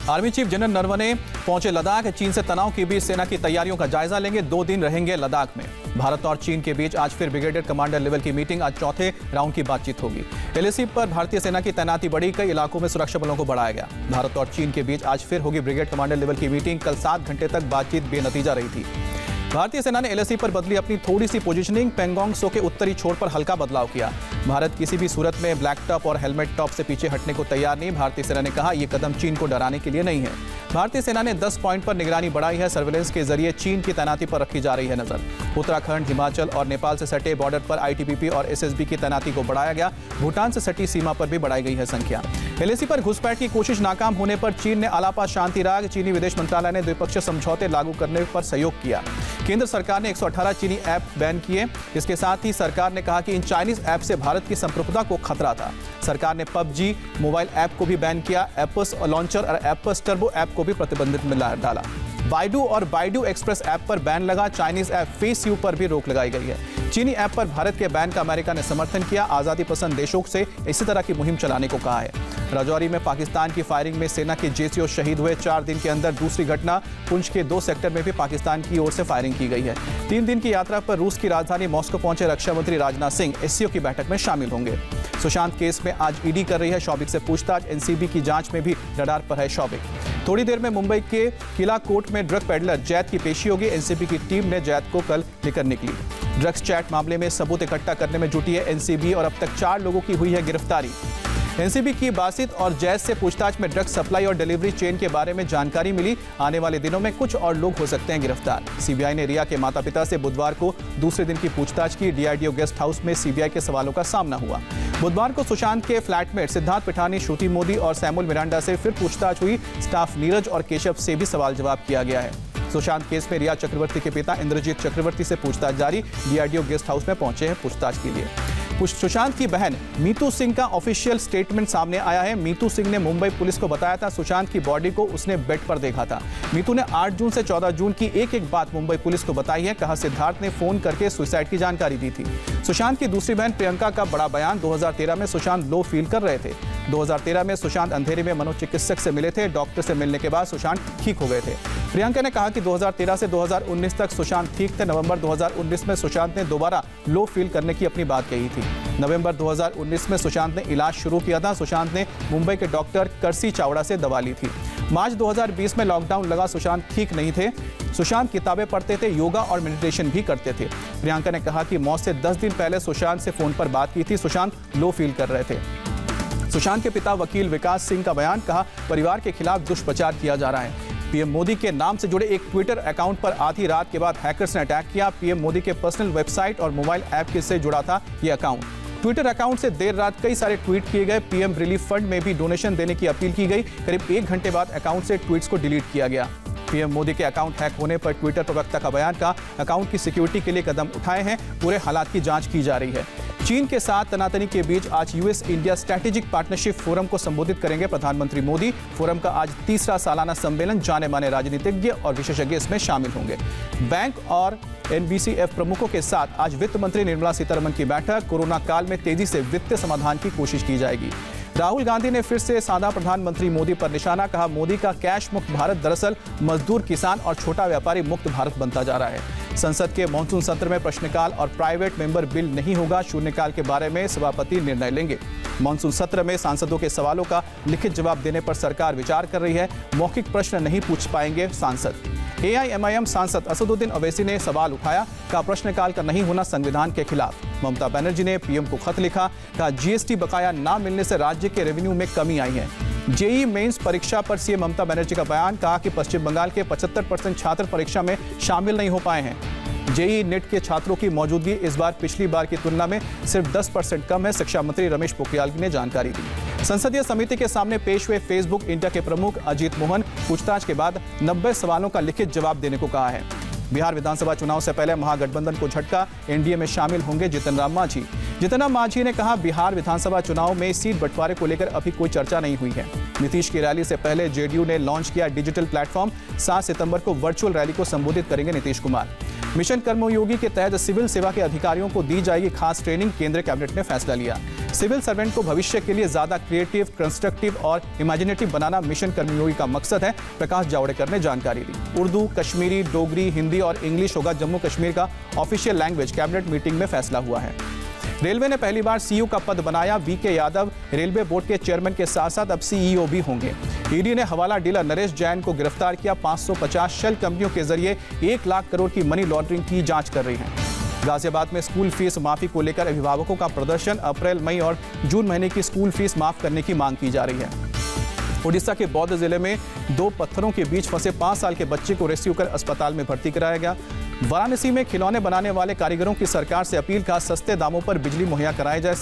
Army chief general Naravane पहुंचे लद्दाख। चीन से तनाव के बीच सेना की तैयारियों का जायजा लेंगे। 2 दिन रहेंगे लद्दाख में। भारत और चीन के बीच आज फिर ब्रिगेडियर कमांडर लेवल की मीटिंग। आज चौथे राउंड की बातचीत होगी। LAC पर भारतीय सेना की तैनाती बढ़ी। कई इलाकों में सुरक्षा बलों को बढ़ाया गया। भारत और चीन के बीच आज फिर होगी ब्रिगेड कमांडर लेवल की मीटिंग। कल 7 घंटे तक बातचीत बेनतीजा रही थी। भारतीय सेना ने LAC पर बदली अपनी थोड़ी सी पोजीशनिंग। पेंगोंग सो के उत्तरी छोर पर हल्का बदलाव किया। भारत किसी भी सूरत में ब्लैक टॉप और हेलमेट टॉप से पीछे हटने को तैयार नहीं। भारतीय सेना ने कहा, यह कदम चीन को डराने के लिए नहीं है। भारतीय सेना ने 10 पॉइंट पर निगरानी बढ़ाई है। सर्विलेंस के जरिए चीन की तैनाती पर रखी जा रही है नजर। उत्तराखंड, हिमाचल और नेपाल से सटे बॉर्डर पर ITBP और SSB की तैनाती को बढ़ाया गया। भूटान से सटी सीमा पर भी बढ़ाई गई है संख्या। LAC पर घुसपैठ की कोशिश नाकाम होने पर चीन ने आलापा शांति राग। चीनी विदेश मंत्रालय ने द्विपक्षीय समझौते लागू करने पर सहयोग किया। केंद्र सरकार ने 118 चीनी ऐप बैन किए। इसके साथ ही सरकार ने कहा कि इन चाइनीज ऐप से भारत की संप्रभुता को खतरा था। सरकार ने PUBG मोबाइल ऐप को भी बैन किया। एपस लॉन्चर और एपस टर्बो ऐप को भी प्रतिबंधित में डाला। बाइडू और बाइडू एक्सप्रेस ऐप पर बैन लगा। चाइनीज ऐप फेस यू पर भी रोक लगाई गई है। चीनी ऐप पर भारत के बैन का अमेरिका ने समर्थन किया। आजादी पसंद देशों से इसी तरह की मुहिम चलाने को कहा है। राजौरी में पाकिस्तान की फायरिंग में सेना के JCO शहीद हुए। 4 दिन के अंदर दूसरी घटना। पुंछ के 2 सेक्टर में भी पाकिस्तान की ओर से फायरिंग की गई है। 3 दिन की यात्रा पर रूस की राजधानी मॉस्को पहुंचे रक्षा मंत्री राजनाथ सिंह SCO की बैठक में शामिल होंगे। सुशांत केस में आज ED कर रही है शौबिक से पूछताछ। NCB की जांच में भी रडार पर है शौबिक। थोड़ी देर में मुंबई के किला कोर्ट में ड्रग पेडलर जैद की पेशी होगी। NCB की टीम ने जैद को कल लेकर निकली। ड्रग्स चैट मामले में सबूत इकट्ठा करने में जुटी है NCB और अब तक 4 लोगों की हुई है गिरफ्तारी। NCB की बासित और जैद से पूछताछ में ड्रग्स सप्लाई और डिलीवरी चेन के बारे में जानकारी मिली। आने वाले दिनों में कुछ और लोग हो सकते हैं गिरफ्तार। CBI ने रिया के माता पिता से बुधवार को दूसरे दिन की पूछताछ की। DRDO गेस्ट हाउस में CBI के सवालों का सामना हुआ। बुधवार को सुशांत के फ्लैटमेट सिद्धार्थ पिठानी, श्रुति मोदी और सैमुअल मिरांडा से फिर पूछताछ हुई। स्टाफ नीरज और केशव से भी सवाल जवाब किया गया है। सुशांत केस में रिया चक्रवर्ती के पिता इंद्रजीत चक्रवर्ती से पूछताछ जारी। DRDO गेस्ट हाउस में पहुंचे हैं पूछताछ के लिए। सुशांत की बहन मीतू सिंह का ऑफिशियल स्टेटमेंट सामने आया है। मीतू सिंह ने मुंबई पुलिस को बताया था सुशांत की बॉडी को उसने बेड पर देखा था। मीतू ने 8 जून से 14 जून की एक बात मुंबई पुलिस को बताई है। कहा, सिद्धार्थ ने फोन करके सुसाइड की जानकारी दी थी। सुशांत की दूसरी बहन प्रियंका का बड़ा बयान। 2013 में सुशांत लो फील कर रहे थे। 2013 में सुशांत अंधेरे में मनोचिकित्सक से मिले थे। डॉक्टर से मिलने के बाद सुशांत ठीक हो गए थे। प्रियंका ने कहा कि 2013 से 2019 तक सुशांत ठीक थे। नवंबर 2019 में सुशांत ने दोबारा लो फील करने की अपनी बात कही थी। नवंबर 2019 में सुशांत ने इलाज शुरू किया था। सुशांत ने मुंबई के डॉक्टर करसी चावड़ा से दवा ली थी। मार्च 2020 में लॉकडाउन लगा। सुशांत ठीक नहीं थे। सुशांत किताबें पढ़ते थे, योगा और मेडिटेशन भी करते थे। प्रियंका ने कहा कि मौत से 10 दिन पहले सुशांत से फोन पर बात की थी। सुशांत लो फील कर रहे थे। सुशांत के पिता वकील विकास सिंह का बयान। कहा, परिवार के खिलाफ दुष्प्रचार किया जा रहा है। PM मोदी के नाम से जुड़े एक ट्विटर अकाउंट पर आधी रात के बाद हैकर्स ने अटैक किया। PM मोदी के पर्सनल वेबसाइट और मोबाइल ऐप से जुड़ा था यह अकाउंट। ट्विटर अकाउंट से देर रात कई सारे ट्वीट किए गए। PM रिलीफ फंड में भी डोनेशन देने की अपील की गई। करीब 1 घंटे बाद अकाउंट से ट्वीट्स को डिलीट किया गया। PM मोदी के अकाउंट हैक होने पर ट्विटर प्रवक्ता का बयान। का अकाउंट की सिक्योरिटी के लिए कदम उठाए हैं। पूरे हालात की जांच की जा रही है। चीन के साथ तनातनी के बीच आज US India strategic partnership forum को संबोधित करेंगे प्रधानमंत्री मोदी। फोरम का आज 3रा सालाना सम्मेलन। जाने माने राजनीतिज्ञ और विशेषज्ञ इसमें शामिल होंगे। बैंक और NBCF प्रमुखों के साथ आज वित्त मंत्री निर्मला सीतारमण की बैठक। कोरोना काल में तेजी से वित्तीय समाधान की कोशिश की जाएगी। राहुल गांधी ने फिर से साधा प्रधानमंत्री मोदी पर निशाना। कहा, मोदी का कैश मुक्त भारत दरअसल मजदूर, किसान और छोटा व्यापारी मुक्त भारत बनता जा रहा है। संसद के मॉनसून सत्र में प्रश्नकाल और प्राइवेट मेंबर बिल नहीं होगा। शून्यकाल के बारे में सभापति निर्णय लेंगे। मॉनसून सत्र में सांसदों के सवालों का लिखित जवाब देने पर सरकार विचार कर रही है। मौखिक प्रश्न नहीं पूछ पाएंगे सांसद। AIMIM सांसद असदुद्दीन अवैसी ने सवाल उठाया। कहा, प्रश्नकाल का नहीं होना संविधान के खिलाफ। ममता बनर्जी ने PM को खत लिखा। कहा, GST बकाया ना मिलने से राज्य के रेवेन्यू में कमी आई है। JEE मेंस परीक्षा पर CM ममता बनर्जी का बयान। कहा कि पश्चिम बंगाल के 75% छात्र परीक्षा में शामिल नहीं हो पाए हैं। JEE नेट के छात्रों की मौजूदगी इस बार पिछली बार की तुलना में सिर्फ 10% कम है। शिक्षा मंत्री रमेश पोखरियाल ने जानकारी दी। संसदीय समिति के सामने पेश हुए फेसबुक इंडिया के प्रमुख अजीत मोहन। पूछताछ के बाद 90 सवालों का लिखित जवाब देने को कहा है। बिहार विधानसभा चुनाव से पहले महागठबंधन को झटका। NDA में शामिल होंगे जीतन राम मांझी। जीतन राम मांझी ने कहा, बिहार विधानसभा चुनाव में सीट बंटवारे को लेकर अभी कोई चर्चा नहीं हुई है। नीतीश की रैली से पहले JDU ने लॉन्च किया डिजिटल प्लेटफॉर्म। 7 सितंबर को वर्चुअल रैली को संबोधित करेंगे नीतीश कुमार। मिशन कर्मयोगी के तहत सिविल सेवा के अधिकारियों को दी जाएगी खास ट्रेनिंग। केंद्रीय कैबिनेट ने फैसला लिया। सिविल सर्वेंट को भविष्य के लिए ज्यादा क्रिएटिव, कंस्ट्रक्टिव और इमेजिनेटिव बनाना मिशन कर्मयोगी का मकसद है, प्रकाश जावड़ेकर ने जानकारी दी। उर्दू, कश्मीरी, डोगरी, हिंदी और इंग्लिश होगा जम्मू कश्मीर का ऑफिशियल लैंग्वेज, कैबिनेट मीटिंग में फैसला हुआ है। रेलवे ने पहली बार सीईओ का पद बनाया। वीके यादव रेलवे बोर्ड के चेयरमैन के साथ साथ अब सीईओ भी होंगे। ईडी ने हवाला डीलर नरेश जैन को गिरफ्तार किया। 550 शेल कंपनियों के जरिए 1 लाख करोड़ की मनी लॉन्ड्रिंग की जांच कर रही है। गाजियाबाद में स्कूल फीस माफी को लेकर अभिभावकों का प्रदर्शन। अप्रैल, मई और जून महीने की स्कूल फीस माफ करने की मांग की जा रही है। ओडिशा के बौद्ध जिले में 2 पत्थरों के बीच फंसे 5 साल के बच्चे को रेस्क्यू कर अस्पताल में भर्ती कराया गया। वाराणसी में खिलौने बनाने वाले कारीगरों की सरकार से अपील का सस्ते दामों पर बिजली मुहैया कराई जाए,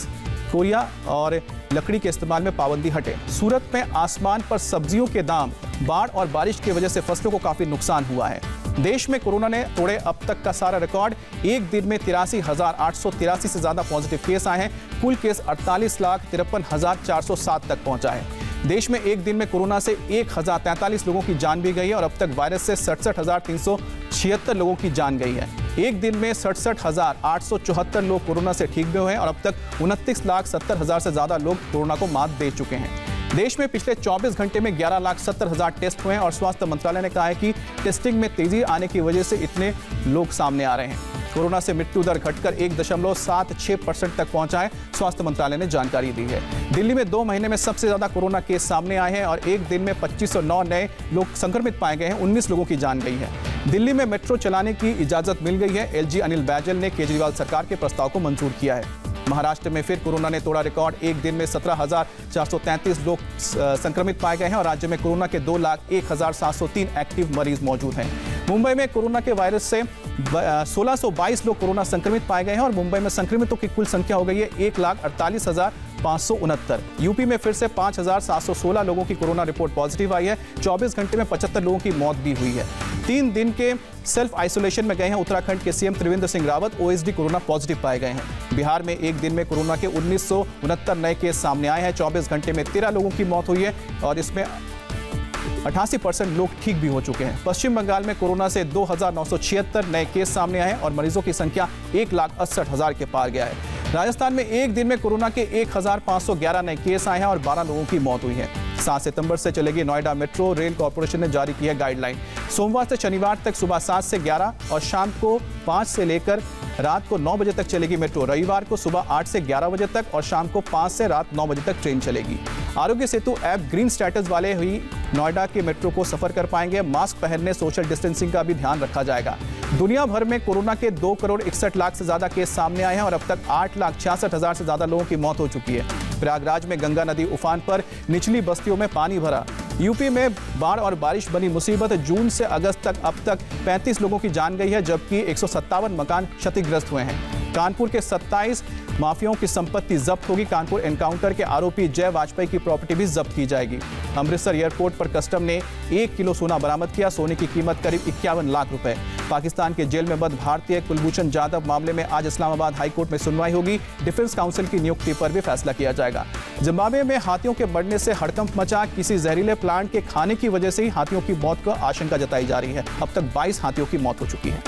कोयला और लकड़ी के इस्तेमाल में पाबंदी हटे। सूरत में आसमान पर सब्जियों के दाम, बाढ़ और बारिश की वजह से फसलों को काफी नुकसान हुआ है। देश में कोरोना ने तोड़े अब तक का सारा रिकॉर्ड। एक दिन में 83,883 से ज्यादा पॉजिटिव केस आए हैं। कुल केस 48,53,407 तक पहुंचा है। देश में एक दिन में कोरोना से 1,043 लोगों की जान भी गई है और अब तक वायरस से 67,376 लोगों की जान गई है। एक दिन में 67,874 लोग कोरोना से ठीक भी हुए हैं और अब तक 29,70,000 से ज्यादा लोग कोरोना को मात दे चुके हैं। देश में पिछले 24 घंटे में 11,70,000 टेस्ट हुए हैं और स्वास्थ्य मंत्रालय ने कहा है कि टेस्टिंग में तेजी आने की वजह से इतने लोग सामने आ रहे हैं। कोरोना से मृत्यु दर घटकर 1.76% तक पहुंचा है, स्वास्थ्य मंत्रालय ने जानकारी दी है। दिल्ली में 2 महीने में सबसे ज्यादा कोरोना केस सामने आए हैं और एक दिन में 2509 नए लोग संक्रमित पाए गए हैं। 19 लोगों की जान गई है। दिल्ली में मेट्रो चलाने की इजाजत मिल गई है। एलजी अनिल बैजल ने केजरीवाल सरकार के प्रस्ताव को मंजूर किया है। महाराष्ट्र में फिर कोरोना ने तोड़ा रिकॉर्ड। एक दिन में 17,433 लोग संक्रमित पाए गए हैं और राज्य में कोरोना के 2,01,703 एक्टिव मरीज मौजूद हैं। मुंबई में कोरोना के वायरस से 1622 लोग कोरोना संक्रमित पाए गए हैं और मुंबई में संक्रमितों की कुल संख्या हो गई है 1,48,569। यूपी में फिर से 5,716 लोगों की कोरोना रिपोर्ट पॉजिटिव आई है। 24 घंटे में 75 लोगों की मौत भी हुई है। 3 दिन के सेल्फ आइसोलेशन में गए हैं उत्तराखंड के CM Trivendra Singh Rawat. OSD corona positive पाए गए हैं। बिहार में एक दिन में कोरोना के 1969 नए केस सामने आए हैं। 24 घंटे में 13 लोगों की मौत हुई है और इसमें 88% लोग ठीक भी हो चुके हैं। पश्चिम बंगाल में कोरोना से 2,976 नए केस सामने आए हैं और मरीजों की संख्या 1,68,000 के पार गया है। राजस्थान में एक दिन में कोरोना के 1,511 नए केस आए हैं और 12 लोगों की मौत हुई है। 7 सितंबर से चलेगी नोएडा मेट्रो। रेल कॉर्पोरेशन ने जारी की है गाइडलाइन। सोमवार से शनिवार तक सुबह 7 से 11 और शाम को 5 से लेकर रात को 9 बजे तक चलेगी मेट्रो। रविवार को सुबह 8 से 11 बजे तक और शाम को 5 से रात 9 बजे तक ट्रेन चलेगी। Aarogya Setu app green status वाले ही नोएडा के मेट्रो को सफर कर पाएंगे। मास्क पहनने, सोशल डिस्टेंसिंग का भी ध्यान रखा जाएगा। दुनिया भर में कोरोना के 2,61,00,000 से ज्यादा केस सामने आए हैं और अब तक 8,66,000 से ज्यादा लोगों की मौत हो चुकी है। प्रयागराज में गंगा नदी उफान पर, निचली बस्तियों में पानी भरा। यूपी में बाढ़ और बारिश बनी मुसीबत। जून से अगस्त तक अब तक 35 लोगों की जान गई है जबकि 157 मकान क्षतिग्रस्त हुए हैं। कानपुर के 27 माफियाओं की संपत्ति जब्त होगी। कानपुर एनकाउंटर के आरोपी जय वाजपेयी की प्रॉपर्टी भी जब्त की जाएगी। अमृतसर एयरपोर्ट पर कस्टम ने 1 किलो सोना बरामद किया। सोने की कीमत करीब 51 लाख रुपए। पाकिस्तान के जेल में बंद भारतीय कुलभूषण जाधव मामले में आज इस्लामाबाद हाईकोर्ट में सुनवाई होगी। डिफेंस काउंसिल की नियुक्ति पर भी फैसला किया जाएगा। जिम्बाब्वे में हाथियों के बढ़ने से हड़कंप मचा। किसी जहरीले प्लांट के खाने की वजह से ही हाथियों की मौत की आशंका जताई जा रही है। अब तक 22 हाथियों की मौत हो चुकी है।